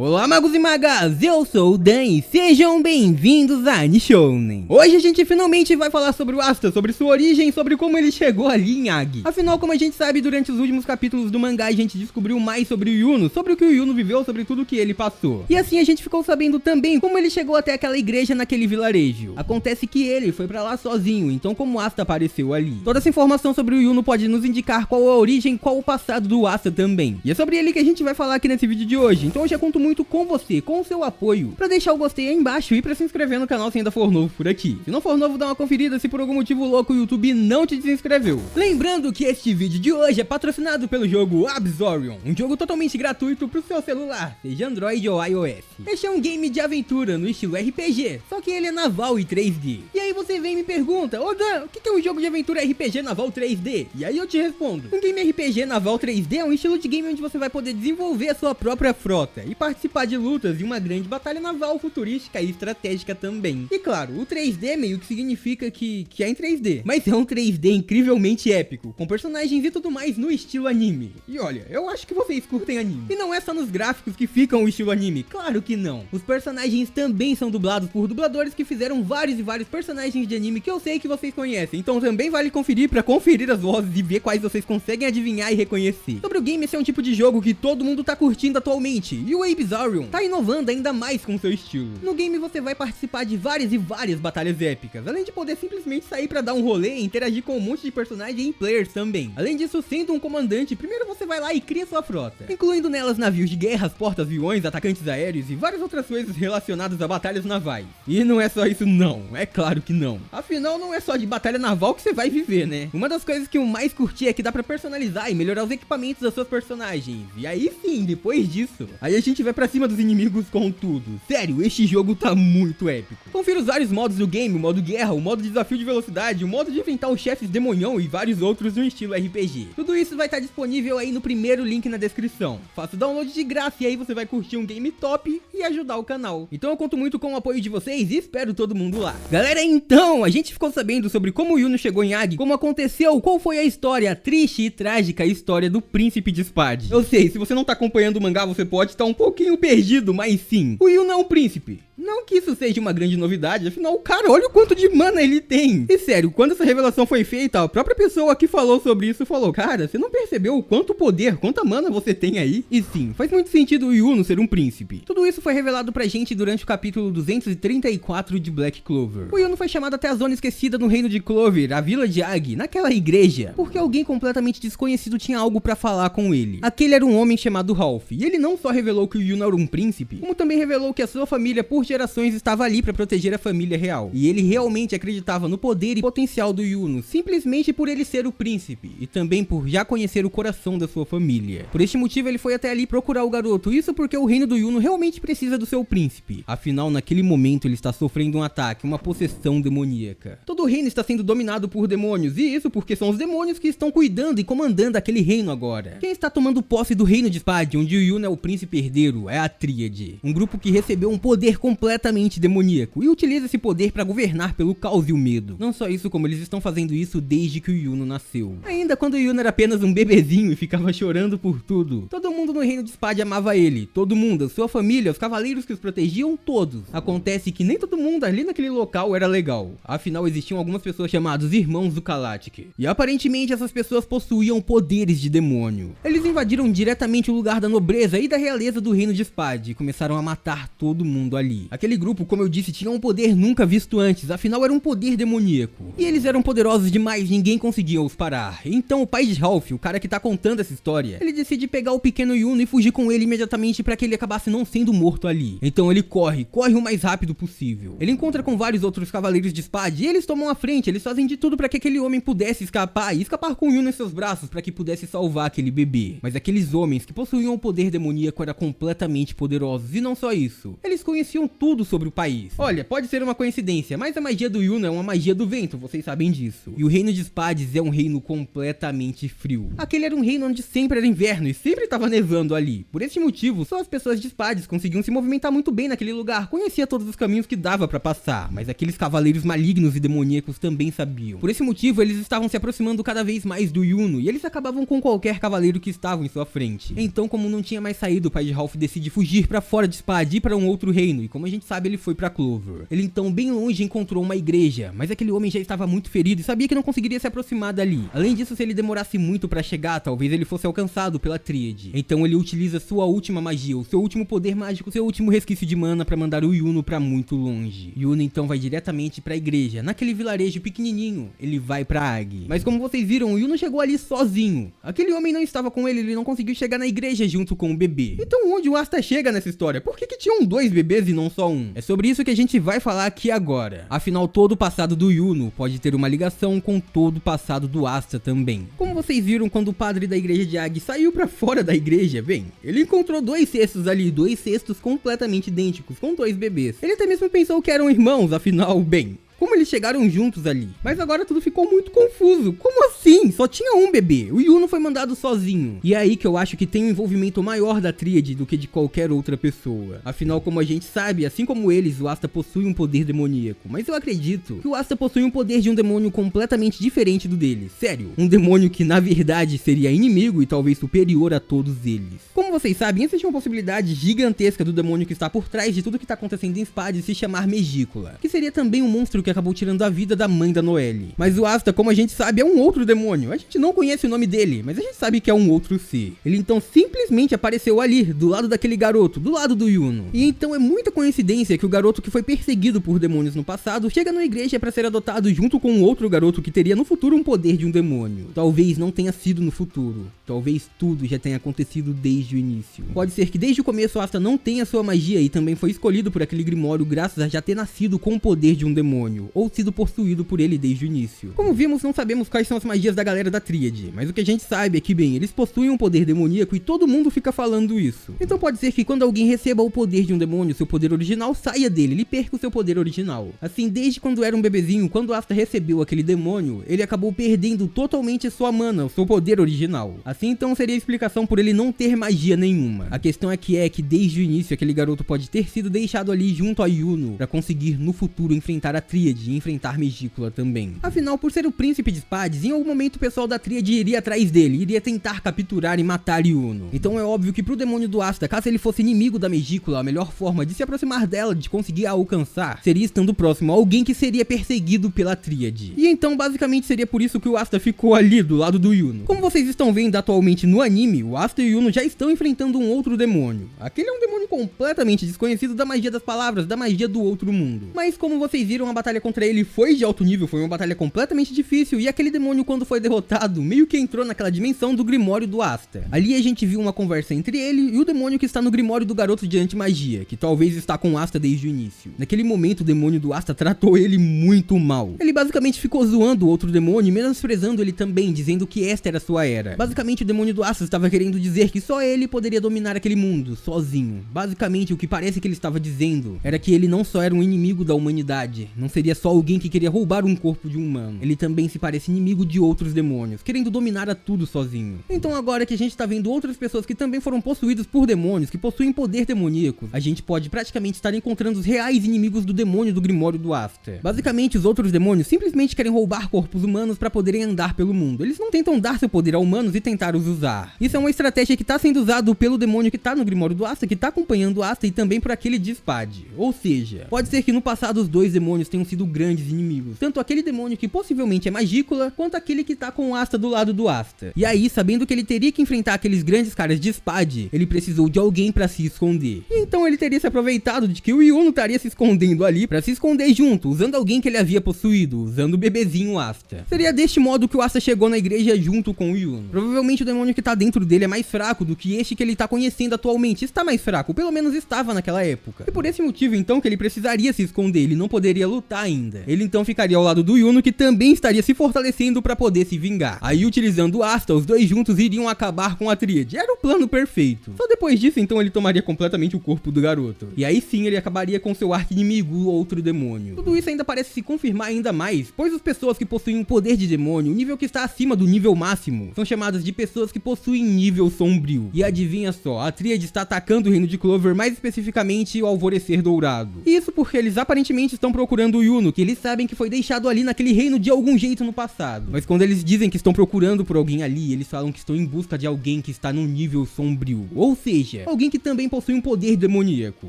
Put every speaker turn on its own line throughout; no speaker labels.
Olá magos e magas, eu sou o Dan e sejam bem-vindos a Nishounen. Hoje a gente finalmente vai falar sobre o Asta, sobre sua origem, sobre como ele chegou ali em Agi. Afinal, como a gente sabe, durante os últimos capítulos do mangá a gente descobriu mais sobre o Yuno, sobre o que o Yuno viveu, sobre tudo que ele passou. E assim a gente ficou sabendo também como ele chegou até aquela igreja naquele vilarejo. Acontece que ele foi pra lá sozinho, então como o Asta apareceu ali. Toda essa informação sobre o Yuno pode nos indicar qual a origem, qual o passado do Asta também. E é sobre ele que a gente vai falar aqui nesse vídeo de hoje, então eu já conto muito com você, com o seu apoio, pra deixar o gostei aí embaixo e pra se inscrever no canal se ainda for novo por aqui. Se não for novo, dá uma conferida se por algum motivo louco o YouTube não te desinscreveu. Lembrando que este vídeo de hoje é patrocinado pelo jogo Absolion, um jogo totalmente gratuito pro seu celular, seja Android ou iOS. Este é um game de aventura no estilo RPG, só que ele é naval e 3D. E aí você vem e me pergunta, ô Dan, o que é um jogo de aventura RPG naval 3D? E aí eu te respondo, um game RPG naval 3D é um estilo de game onde você vai poder desenvolver a sua própria frota e participar de lutas e uma grande batalha naval futurística e estratégica também. E claro, o 3D meio que significa que é em 3D, mas é um 3D incrivelmente épico, com personagens e tudo mais no estilo anime. E olha, eu acho que vocês curtem anime. E não é só nos gráficos que ficam o estilo anime, claro que não. Os personagens também são dublados por dubladores que fizeram vários e vários personagens de anime que eu sei que vocês conhecem, então também vale conferir pra conferir as vozes e ver quais vocês conseguem adivinhar e reconhecer. Sobre o game, esse é um tipo de jogo que todo mundo tá curtindo atualmente, e o Absolion tá inovando ainda mais com seu estilo. No game você vai participar de várias e várias batalhas épicas, além de poder simplesmente sair pra dar um rolê e interagir com um monte de personagens e players também. Além disso, sendo um comandante, primeiro você vai lá e cria sua frota, incluindo nelas navios de guerras, porta-aviões, atacantes aéreos e várias outras coisas relacionadas a batalhas navais. E não é só isso não, é claro que não. Afinal, não é só de batalha naval que você vai viver, né? Uma das coisas que eu mais curti é que dá pra personalizar e melhorar os equipamentos das suas personagens. E aí sim, depois disso, aí a gente vai pra cima dos inimigos com tudo. Sério, este jogo tá muito épico. Confira os vários modos do game, o modo guerra, o modo desafio de velocidade, o modo de enfrentar os chefes demonhão e vários outros no estilo RPG. Tudo isso vai estar disponível aí no primeiro link na descrição. Faça o download de graça e aí você vai curtir um game top e ajudar o canal. Então eu conto muito com o apoio de vocês e espero todo mundo lá. Galera, então, a gente ficou sabendo sobre como o Yuno chegou em Agi, como aconteceu, qual foi a história, a triste e trágica história do príncipe de Spade. Eu sei, se você não tá acompanhando o mangá, você pode estar um pouquinho perdido, mas sim, o Yuno é um príncipe. Não que isso seja uma grande novidade, afinal, cara, olha o quanto de mana ele tem. E sério, quando essa revelação foi feita, a própria pessoa que falou sobre isso falou, cara, você não percebeu o quanto poder, quanta mana você tem aí? E sim, faz muito sentido o Yuno ser um príncipe. Tudo isso foi revelado pra gente durante o capítulo 234 de Black Clover. O Yuno foi chamado até a zona esquecida no reino de Clover, a vila de Agi, naquela igreja, porque alguém completamente desconhecido tinha algo pra falar com ele. Aquele era um homem chamado Ralph, e ele não só revelou que o Yuno era um príncipe, como também revelou que a sua família, por gerações, estava ali para proteger a família real. E ele realmente acreditava no poder e potencial do Yuno, simplesmente por ele ser o príncipe, e também por já conhecer o coração da sua família. Por este motivo ele foi até ali procurar o garoto, isso porque o reino do Yuno realmente precisa do seu príncipe. Afinal, naquele momento ele está sofrendo um ataque, uma possessão demoníaca. Todo o reino está sendo dominado por demônios, e isso porque são os demônios que estão cuidando e comandando aquele reino agora. Quem está tomando posse do reino de Spade, onde o Yuno é o príncipe herdeiro, é a Tríade, um grupo que recebeu um poder completamente demoníaco e utiliza esse poder para governar pelo caos e o medo. Não só isso, como eles estão fazendo isso desde que o Yuno nasceu. Ainda quando o Yuno era apenas um bebezinho e ficava chorando por tudo. Todo mundo no reino de Spade amava ele. Todo mundo, sua família, os cavaleiros que os protegiam, todos. Acontece que nem todo mundo ali naquele local era legal. Afinal, existiam algumas pessoas chamadas Irmãos do Kalatic. E aparentemente essas pessoas possuíam poderes de demônio. Eles invadiram diretamente o lugar da nobreza e da realeza do reino de Spade e começaram a matar todo mundo ali. Aquele grupo, como eu disse, tinha um poder nunca visto antes, afinal era um poder demoníaco. E eles eram poderosos demais, ninguém conseguia os parar. Então o pai de Ralph, o cara que tá contando essa história, ele decide pegar o pequeno Yuno e fugir com ele imediatamente para que ele acabasse não sendo morto ali. Então ele corre o mais rápido possível. Ele encontra com vários outros cavaleiros de Spade e eles tomam a frente, eles fazem de tudo para que aquele homem pudesse escapar e escapar com o Yuno em seus braços para que pudesse salvar aquele bebê. Mas aqueles homens que possuíam o poder demoníaco eram completamente poderosos e não só isso. Eles conheciam tudo sobre o país. Olha, pode ser uma coincidência, mas a magia do Yuno é uma magia do vento, vocês sabem disso. E o reino de Spades é um reino completamente frio. Aquele era um reino onde sempre era inverno e sempre estava nevando ali. Por esse motivo, só as pessoas de Spades conseguiam se movimentar muito bem naquele lugar, conhecia todos os caminhos que dava pra passar, mas aqueles cavaleiros malignos e demoníacos também sabiam. Por esse motivo, eles estavam se aproximando cada vez mais do Yuno, e eles acabavam com qualquer cavaleiro que estava em sua frente. Então, como não tinha mais saído, o pai de Ralph decide fugir pra fora de Spades e ir pra um outro reino, e como a gente sabe, ele foi pra Clover. Ele então, bem longe, encontrou uma igreja, mas aquele homem já estava muito ferido e sabia que não conseguiria se aproximar dali. Além disso, se ele demorasse muito pra chegar, talvez ele fosse alcançado pela Tríade. Então ele utiliza sua última magia, o seu último poder mágico, seu último resquício de mana pra mandar o Yuno pra muito longe. Yuno então vai diretamente pra igreja, naquele vilarejo pequenininho, ele vai pra Ag. Mas como vocês viram, o Yuno chegou ali sozinho. Aquele homem não estava com ele não conseguiu chegar na igreja junto com o bebê. Então onde o Asta chega nessa história? Por que tinham 2 bebês e não só um? É sobre isso que a gente vai falar aqui agora. Afinal, todo o passado do Yuno pode ter uma ligação com todo o passado do Asta também. Como vocês viram quando o padre da igreja de Ag saiu pra fora da igreja, bem, ele encontrou 2 cestos ali, 2 cestos completamente idênticos, com 2 bebês. Ele até mesmo pensou que eram irmãos, afinal, bem, como eles chegaram juntos ali? Mas agora tudo ficou muito confuso. Como assim? Só tinha um bebê. O Yuno foi mandado sozinho. E é aí que eu acho que tem um envolvimento maior da Tríade do que de qualquer outra pessoa. Afinal, como a gente sabe, assim como eles, o Asta possui um poder demoníaco. Mas eu acredito que o Asta possui um poder de um demônio completamente diferente do deles. Sério, um demônio que na verdade seria inimigo e talvez superior a todos eles. Como vocês sabem, existe uma possibilidade gigantesca do demônio que está por trás de tudo que está acontecendo em Spades se chamar Megícula, que seria também um monstro que acabou tirando a vida da mãe da Noelle. Mas o Asta, como a gente sabe, é um outro demônio. A gente não conhece o nome dele, mas a gente sabe que é um outro ser. Ele então simplesmente apareceu ali, do lado daquele garoto, do lado do Yuno. E então é muita coincidência que o garoto que foi perseguido por demônios no passado chega na igreja para ser adotado junto com um outro garoto que teria no futuro um poder de um demônio. Talvez não tenha sido no futuro. Talvez tudo já tenha acontecido desde o início. Pode ser que desde o começo o Asta não tenha sua magia e também foi escolhido por aquele Grimório graças a já ter nascido com o poder de um demônio, ou sido possuído por ele desde o início. Como vimos, não sabemos quais são as magias da galera da Tríade, mas o que a gente sabe é que, bem, eles possuem um poder demoníaco e todo mundo fica falando isso. Então pode ser que quando alguém receba o poder de um demônio, seu poder original saia dele, ele perca o seu poder original. Assim, desde quando era um bebezinho, quando Asta recebeu aquele demônio, ele acabou perdendo totalmente sua mana, o seu poder original. Assim, então seria a explicação por ele não ter magia nenhuma. A questão é que desde o início aquele garoto pode ter sido deixado ali junto a Yuno para conseguir no futuro enfrentar a Tríade e enfrentar Megícula também. Afinal, por ser o príncipe de Spades, em algum momento o pessoal da Tríade iria atrás dele, iria tentar capturar e matar Yuno. Então é óbvio que pro demônio do Asta, caso ele fosse inimigo da Megícula, a melhor forma de se aproximar dela, de conseguir a alcançar, seria estando próximo a alguém que seria perseguido pela Tríade. E então basicamente seria por isso que o Asta ficou ali do lado do Yuno. Como vocês estão vendo atualmente no anime, o Asta e o Yuno já estão enfrentando um outro demônio. Aquele é um demônio completamente desconhecido da magia das palavras, da magia do outro mundo. Mas como vocês viram, a batalha contra ele foi de alto nível, foi uma batalha completamente difícil, e aquele demônio, quando foi derrotado, meio que entrou naquela dimensão do Grimório do Asta. Ali a gente viu uma conversa entre ele e o demônio que está no Grimório do garoto de anti-magia, que talvez está com o Asta desde o início. Naquele momento, o demônio do Asta tratou ele muito mal. Ele basicamente ficou zoando o outro demônio e menosprezando ele também, dizendo que esta era sua era. Basicamente, o demônio do Asta estava querendo dizer que só ele poderia dominar aquele mundo, sozinho. Basicamente, o que parece que ele estava dizendo era que ele não só era um inimigo da humanidade, não seria só alguém que queria roubar um corpo de um humano. Ele também se parece inimigo de outros demônios, querendo dominar a tudo sozinho. Então agora que a gente tá vendo outras pessoas que também foram possuídas por demônios, que possuem poder demoníaco, a gente pode praticamente estar encontrando os reais inimigos do demônio do Grimório do Asta. Basicamente, os outros demônios simplesmente querem roubar corpos humanos para poderem andar pelo mundo. Eles não tentam dar seu poder a humanos e tentar os usar. Isso é uma estratégia que tá sendo usado pelo demônio que tá no Grimório do Asta, que tá acompanhando o Asta, e também por aquele de Spade. Ou seja, pode ser que no passado os dois demônios tenham sido grandes inimigos, tanto aquele demônio que possivelmente é Magícola, quanto aquele que tá com o Asta do lado do Asta. E aí, sabendo que ele teria que enfrentar aqueles grandes caras de Spade, ele precisou de alguém pra se esconder. E então ele teria se aproveitado de que o Yuno estaria se escondendo ali pra se esconder junto, usando alguém que ele havia possuído, usando o bebezinho Asta. Seria deste modo que o Asta chegou na igreja junto com o Yuno. Provavelmente o demônio que tá dentro dele é mais fraco do que este que ele tá conhecendo atualmente. Está mais fraco, pelo menos estava naquela época. E por esse motivo então que ele precisaria se esconder, ele não poderia lutar voltar ainda. Ele então ficaria ao lado do Yuno, que também estaria se fortalecendo pra poder se vingar. Aí, utilizando o Asta, os dois juntos iriam acabar com a tríade. Era o plano perfeito. Só depois disso, então, ele tomaria completamente o corpo do garoto. E aí sim, ele acabaria com seu arqui-inimigo, o outro demônio. Tudo isso ainda parece se confirmar ainda mais, pois as pessoas que possuem um poder de demônio, o nível que está acima do nível máximo, são chamadas de pessoas que possuem nível sombrio. E adivinha só, a tríade está atacando o reino de Clover, mais especificamente o Alvorecer Dourado. Isso porque eles aparentemente estão procurando o Yuno, que eles sabem que foi deixado ali naquele reino de algum jeito no passado. Mas quando eles dizem que estão procurando por alguém ali, eles falam que estão em busca de alguém que está num nível sombrio. Ou seja, alguém que também possui um poder demoníaco.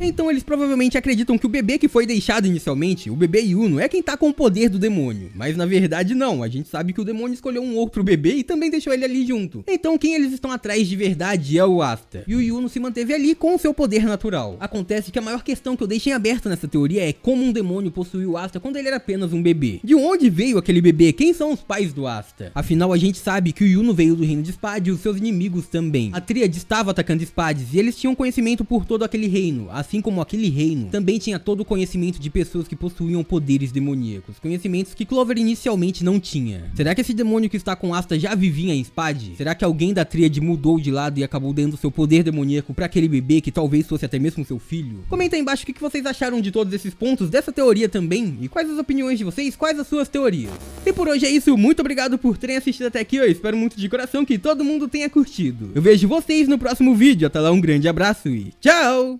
Então eles provavelmente acreditam que o bebê que foi deixado inicialmente, o bebê Yuno, é quem tá com o poder do demônio. Mas na verdade não, a gente sabe que o demônio escolheu um outro bebê e também deixou ele ali junto. Então quem eles estão atrás de verdade é o Asta. E o Yuno se manteve ali com o seu poder natural. Acontece que a maior questão que eu deixei aberta nessa teoria é como um demônio possuiu o Asta quando ele era apenas um bebê. De onde veio aquele bebê? Quem são os pais do Asta? Afinal, a gente sabe que o Yuno veio do reino de Spade e os seus inimigos também. A tríade estava atacando Spades e eles tinham conhecimento por todo aquele reino, assim como aquele reino também tinha todo o conhecimento de pessoas que possuíam poderes demoníacos, conhecimentos que Clover inicialmente não tinha. Será que esse demônio que está com Asta já vivia em Spade? Será que alguém da tríade mudou de lado e acabou dando seu poder demoníaco para aquele bebê que talvez fosse até mesmo seu filho? Comenta aí embaixo o que vocês acharam de todos esses pontos, dessa teoria também, e quais as opiniões de vocês, quais as suas teorias. E por hoje é isso, muito obrigado por terem assistido até aqui, eu espero muito de coração que todo mundo tenha curtido. Eu vejo vocês no próximo vídeo, até lá um grande abraço e tchau!